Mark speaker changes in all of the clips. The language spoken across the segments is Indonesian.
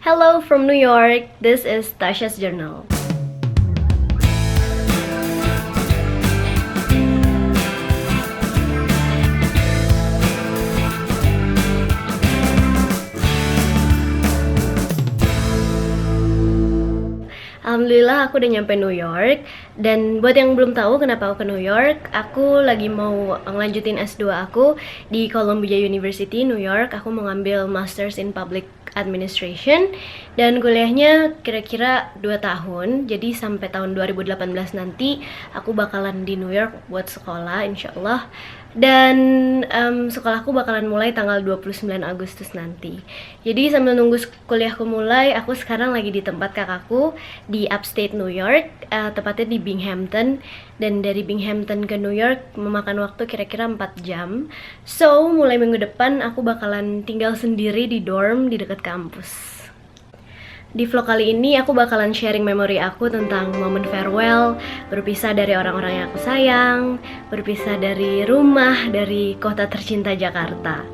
Speaker 1: Hello from New York, this is Tasha's Journal. Alhamdulillah aku udah nyampe New York. Dan buat yang belum tahu kenapa aku ke New York, aku lagi mau ngelanjutin S2 aku di Columbia University, New York. Aku mau ngambil Masters in Public Administration dan kuliahnya kira-kira 2 tahun. Jadi sampai tahun 2018 nanti aku bakalan di New York buat sekolah insyaallah. Dan sekolahku bakalan mulai tanggal 29 Agustus nanti. Jadi sambil nunggu kuliahku mulai, aku sekarang lagi di tempat kakakku di upstate New York, tepatnya di Binghamton. Dan dari Binghamton ke New York memakan waktu kira-kira 4 jam. So, mulai minggu depan aku bakalan tinggal sendiri di dorm di dekat kampus. Di vlog kali ini aku bakalan sharing memori aku tentang momen farewell, berpisah dari orang-orang yang aku sayang, berpisah dari rumah, dari kota tercinta Jakarta.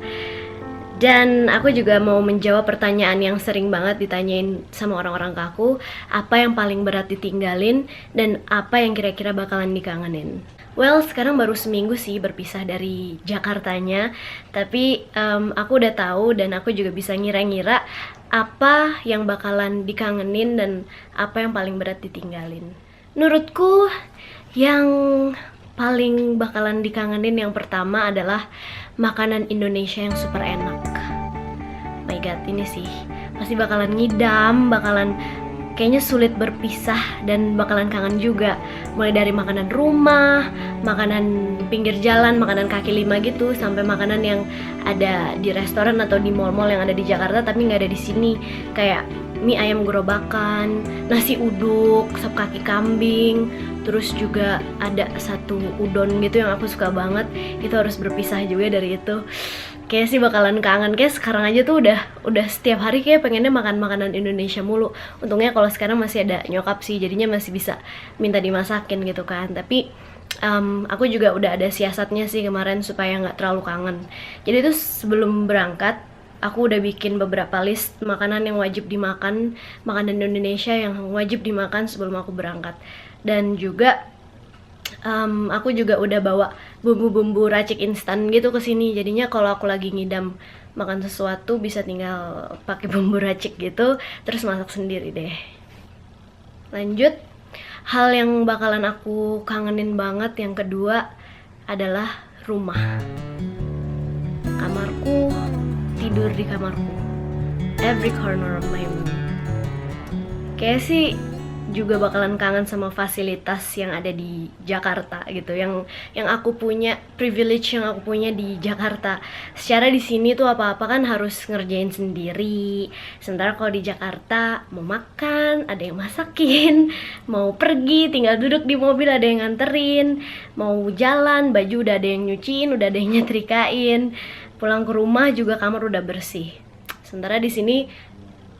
Speaker 1: Dan aku juga mau menjawab pertanyaan yang sering banget ditanyain sama orang-orang ke aku, apa yang paling berat ditinggalin dan apa yang kira-kira bakalan dikangenin. Well, sekarang baru seminggu sih berpisah dari Jakartanya, tapi aku udah tahu dan aku juga bisa ngira-ngira apa yang bakalan dikangenin dan apa yang paling berat ditinggalin. Menurutku yang paling bakalan dikangenin yang pertama adalah makanan Indonesia yang super enak. My god, ini sih pasti bakalan ngidam, bakalan kayaknya sulit berpisah dan bakalan kangen juga. Mulai dari makanan rumah, makanan pinggir jalan, makanan kaki lima gitu, sampai makanan yang ada di restoran atau di mall-mall yang ada di Jakarta tapi nggak ada di sini. Kayak mie ayam gerobakan, nasi uduk, sop kaki kambing, terus juga ada satu udon gitu yang aku suka banget. Itu harus berpisah juga dari itu. Kayak sih bakalan kangen. Kayak sekarang aja tuh udah setiap hari kayak pengennya makan makanan Indonesia mulu. Untungnya kalau sekarang masih ada nyokap sih, jadinya masih bisa minta dimasakin gitu kan. Tapi aku juga udah ada siasatnya sih kemarin supaya nggak terlalu kangen. Jadi itu sebelum berangkat aku udah bikin beberapa list makanan yang wajib dimakan, makanan Indonesia yang wajib dimakan sebelum aku berangkat. Dan juga aku juga udah bawa bumbu-bumbu racik instan gitu ke sini. Jadinya kalau aku lagi ngidam makan sesuatu bisa tinggal pakai bumbu racik gitu, terus masak sendiri deh. Lanjut, hal yang bakalan aku kangenin banget yang kedua adalah rumah. Kamarku, tidur di kamarku, every corner of my room. Kayak sih juga bakalan kangen sama fasilitas yang ada di Jakarta gitu, yang aku punya, privilege yang aku punya di Jakarta. Secara di sini tuh apa-apa kan harus ngerjain sendiri. Sementara kalau di Jakarta mau makan ada yang masakin, mau pergi tinggal duduk di mobil ada yang nganterin, mau jalan baju udah ada yang nyuciin, udah ada yang nyetrikain, pulang ke rumah juga kamar udah bersih. Sementara di sini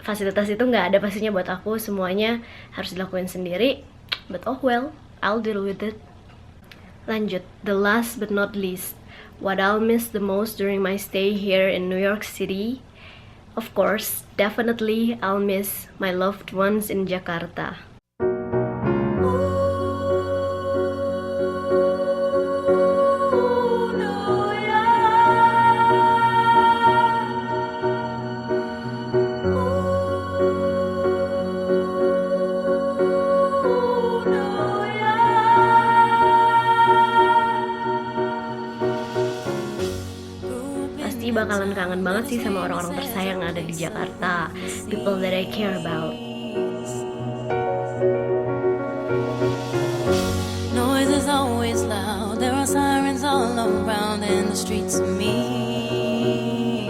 Speaker 1: fasilitas itu nggak ada pastinya buat aku, semuanya harus dilakuin sendiri. But oh well, I'll deal with it. Lanjut, the last but not least, what I'll miss the most during my stay here in New York City. Of course, definitely I'll miss my loved ones in Jakarta. Bakalan kangen banget sih sama orang-orang tersayang yang ada di Jakarta, people that I care about. Noise is always loud, there are sirens all around and the streets of me.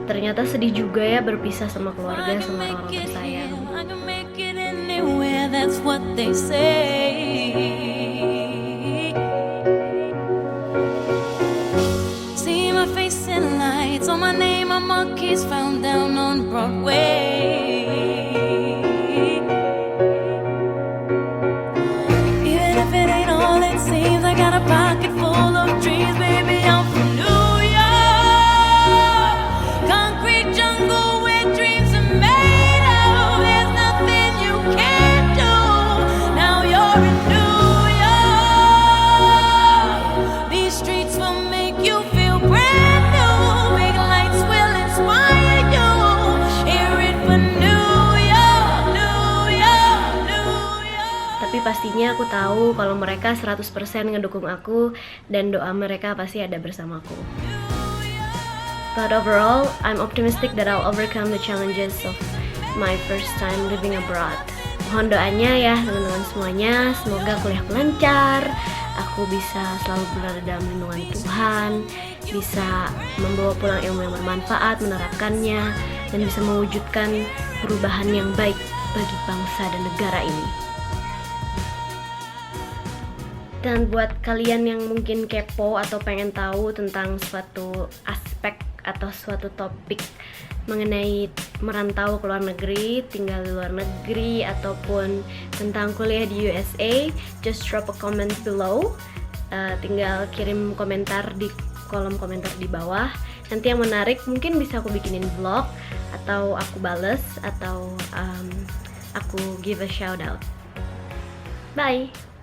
Speaker 1: Ternyata sedih juga ya berpisah sama keluarga, sama orang-orang tersayang. I can make it anywhere, that's what they say. So my name on monkeys found down on Broadway. Even if it ain't all it seems, I got a pocket full of dreams, baby. I'm from New York, concrete jungle with pastinya aku tahu kalau mereka 100% ngedukung aku dan doa mereka pasti ada bersamaku. But overall, I'm optimistic that I'll overcome the challenges of my first time living abroad. Mohon doanya ya teman-teman semuanya, semoga kuliahku lancar, aku bisa selalu berada dalam lindungan Tuhan, bisa membawa pulang ilmu yang bermanfaat, menerapkannya, dan bisa mewujudkan perubahan yang baik bagi bangsa dan negara ini. Dan buat kalian yang mungkin kepo atau pengen tahu tentang suatu aspek atau suatu topik mengenai merantau ke luar negeri, tinggal di luar negeri, ataupun tentang kuliah di USA, just drop a comment below. Tinggal kirim komentar di kolom komentar di bawah. Nanti yang menarik mungkin bisa aku bikinin vlog, atau aku bales, atau aku give a shout out. Bye!